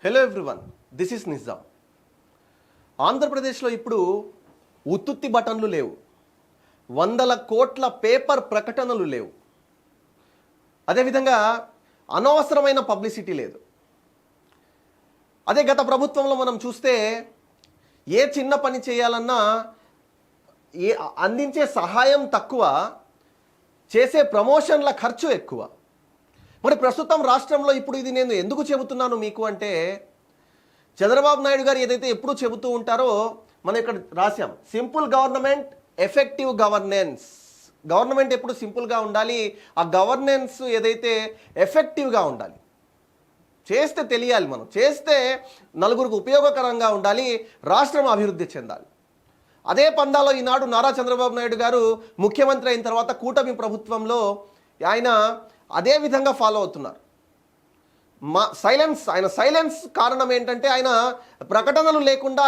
Hello everyone, this is Nizam. ఆంధ్రప్రదేశ్లో ఇప్పుడు ఉత్తుత్తి బటన్లు లేవు, 100 కోట్ల పేపర్ ప్రకటనలు లేవు, అదేవిధంగా అనవసరమైన పబ్లిసిటీ లేదు. అదే గత ప్రభుత్వంలో మనం చూస్తే ఏ చిన్న పని చేయాలన్నా అందించే సహాయం తక్కువ, చేసే ప్రమోషన్ల ఖర్చు ఎక్కువ. మరి ప్రస్తుతం రాష్ట్రంలో ఇప్పుడు ఇది నేను ఎందుకు చెబుతున్నాను మీకు అంటే, చంద్రబాబు నాయుడు గారు ఏదైతే ఎప్పుడు చెబుతూ ఉంటారో మనం ఇక్కడ రాశాం, simple government, effective governance. Government ఎప్పుడు సింపుల్గా ఉండాలి, ఆ గవర్నెన్స్ ఏదైతే ఎఫెక్టివ్గా ఉండాలి. చేస్తే తెలియాలి, మనం చేస్తే నలుగురికి ఉపయోగకరంగా ఉండాలి, రాష్ట్రం అభివృద్ధి చెందాలి. అదే పందాలో ఈనాడు నారా చంద్రబాబు నాయుడు గారు ముఖ్యమంత్రి అయిన తర్వాత కూటమి ప్రభుత్వంలో ఆయన అదే విధంగా ఫాలో అవుతున్నారు. ఆయన సైలెన్స్ కారణం ఏంటంటే, ఆయన ప్రకటనలు లేకుండా,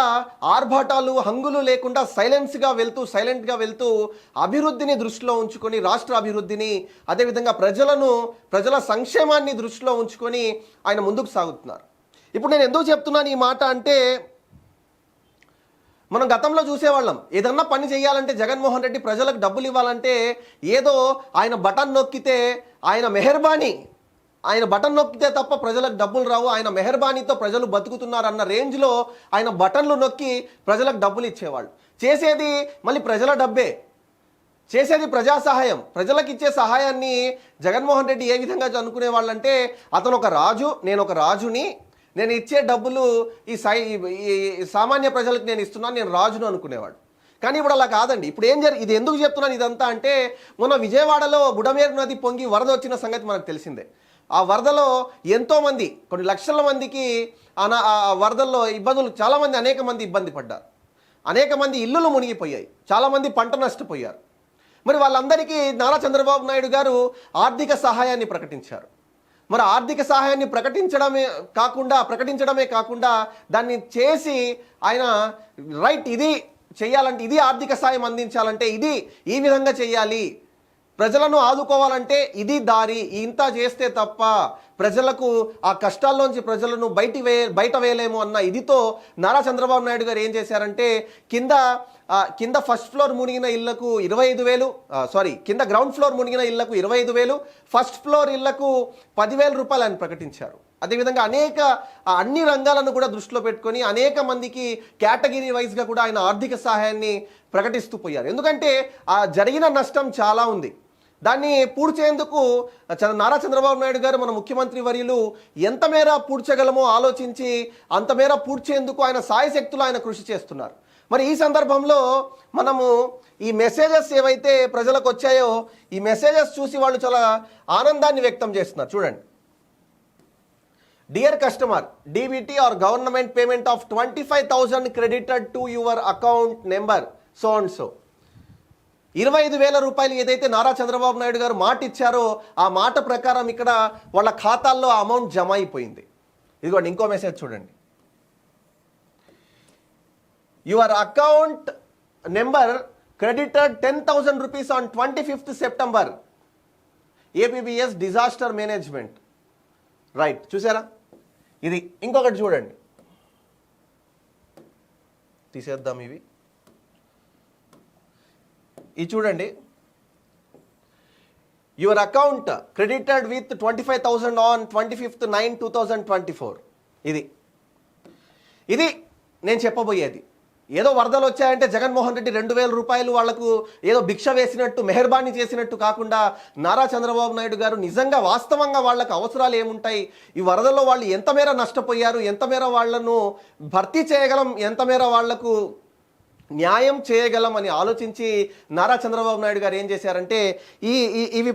ఆర్భాటాలు హంగులు లేకుండా సైలెంట్గా వెళ్తూ అభివృద్ధిని దృష్టిలో ఉంచుకొని, రాష్ట్ర అభివృద్ధిని, అదేవిధంగా ప్రజల సంక్షేమాన్ని దృష్టిలో ఉంచుకొని ఆయన ముందుకు సాగుతున్నారు. ఇప్పుడు నేను ఎందుకు చెప్తున్నాను ఈ మాట అంటే, మనం గతంలో చూసేవాళ్ళం, ఏదన్నా పని చేయాలంటే జగన్మోహన్ రెడ్డి ప్రజలకు డబ్బులు ఇవ్వాలంటే ఏదో ఆయన బటన్ నొక్కితే ఆయన బటన్ నొక్కితే తప్ప ప్రజలకు డబ్బులు రావు, ఆయన మెహర్బానీతో ప్రజలు బతుకుతున్నారన్న రేంజ్లో ఆయన బటన్లు నొక్కి ప్రజలకు డబ్బులు ఇచ్చేవాళ్ళు. చేసేది మళ్ళీ ప్రజల డబ్బే, చేసేది ప్రజా సహాయం. ప్రజలకు ఇచ్చే సహాయాన్ని జగన్మోహన్ రెడ్డి ఏ విధంగా అనుకునే వాళ్ళంటే, అతను ఒక రాజు, నేను ఒక రాజుని, నేను ఇచ్చే డబ్బులు ఈ సామాన్య ప్రజలకు నేను ఇస్తున్నాను, నేను రాజును అనుకునేవాడు. కానీ ఇప్పుడు అలా కాదండి. ఇప్పుడు ఇది ఎందుకు చెప్తున్నాను ఇదంతా అంటే, మొన్న విజయవాడలో బుడమేరు నది పొంగి వరద వచ్చిన సంగతి మనకు తెలిసిందే. ఆ వరదలో ఎంతోమంది, కొన్ని లక్షల మందికి ఆ వరదల్లో ఇబ్బందులు, చాలామంది అనేక మంది ఇబ్బంది పడ్డారు, అనేక మంది ఇల్లులు మునిగిపోయాయి, చాలామంది పంట నష్టపోయారు. మరి వాళ్ళందరికీ నారా చంద్రబాబు నాయుడు గారు ఆర్థిక సహాయాన్ని ప్రకటించారు. మరి ఆర్థిక సహాయాన్ని ప్రకటించడమే కాకుండా దాన్ని చేసి ఆయన రైట్, ఇది చేయాలంటే, ఇది ఆర్థిక సాయం అందించాలంటే ఈ విధంగా చేయాలి, ప్రజలను ఆదుకోవాలంటే ఇది దారి, ఇంత చేస్తే తప్ప ప్రజలకు ఆ కష్టాల్లోంచి ప్రజలను బయట వేయలేము అన్న ఇదితో నారా చంద్రబాబు నాయుడు గారు ఏం చేశారంటే, కింద ఫస్ట్ ఫ్లోర్ మునిగిన ఇళ్లకు 25,000, కింద గ్రౌండ్ ఫ్లోర్ మునిగిన ఇళ్లకు 25,000, ఫస్ట్ ఫ్లోర్ ఇళ్లకు 10,000 రూపాయలు ఆయన ప్రకటించారు. అదేవిధంగా అన్ని రంగాలను కూడా దృష్టిలో పెట్టుకొని అనేక మందికి కేటగిరీ వైజ్గా కూడా ఆయన ఆర్థిక సహాయాన్ని ప్రకటిస్తూ పోయారు. ఎందుకంటే ఆ జరిగిన నష్టం చాలా ఉంది. దాన్ని పూడ్చేందుకు నారా చంద్రబాబు నాయుడు గారు, మన ముఖ్యమంత్రి వర్యులు ఎంత మేర పూడ్చగలమో ఆలోచించి అంత మేర పూడ్చేందుకు ఆయన సాయశక్తులు ఆయన కృషి చేస్తున్నారు. మరి ఈ సందర్భంలో మనము ఈ మెసేజెస్ ఏవైతే ప్రజలకు వచ్చాయో, ఈ మెసేజెస్ చూసి వాళ్ళు చాలా ఆనందాన్ని వ్యక్తం చేస్తున్నారు. చూడండి, dear customer, DBT are government payment of 25,000 credited to your account number so and so. 25,000 రూపాయలు ఏదైతే నారా చంద్రబాబు నాయుడు గారు మాట ఇచ్చారో ఆ మాట ప్రకారం ఇక్కడ వాళ్ళ ఖాతాల్లో ఆ అమౌంట్ జమ అయిపోయింది. ఇదిగోండి ఇంకో మెసేజ్ చూడండి, your account number credited 10,000 rupees on 25th September, APBS disaster management. Right, చూసారా? ఇది ఇంకొకటి చూడండి, తీసేద్దాం ఇవి. ఇది చూడండి, your account credited with 25,000 on 25th 9, 2024. ఇది నేను చెప్పబోయేది. ఏదో వరదలు వచ్చాయంటే జగన్మోహన్ రెడ్డి 2,000 రూపాయలు వాళ్లకు ఏదో భిక్ష వేసినట్టు, మెహర్బానీ చేసినట్టు కాకుండా, నారా చంద్రబాబు నాయుడు గారు నిజంగా వాస్తవంగా వాళ్ళకు అవసరాలు ఏముంటాయి, ఈ వరదల్లో వాళ్ళు ఎంత మేర నష్టపోయారు, ఎంత మేర వాళ్లను భర్తీ చేయగలం, ఎంత మేర వాళ్లకు న్యాయం చేయగలం అని ఆలోచించి నారా చంద్రబాబు నాయుడు గారు ఏం చేశారంటే ఇవి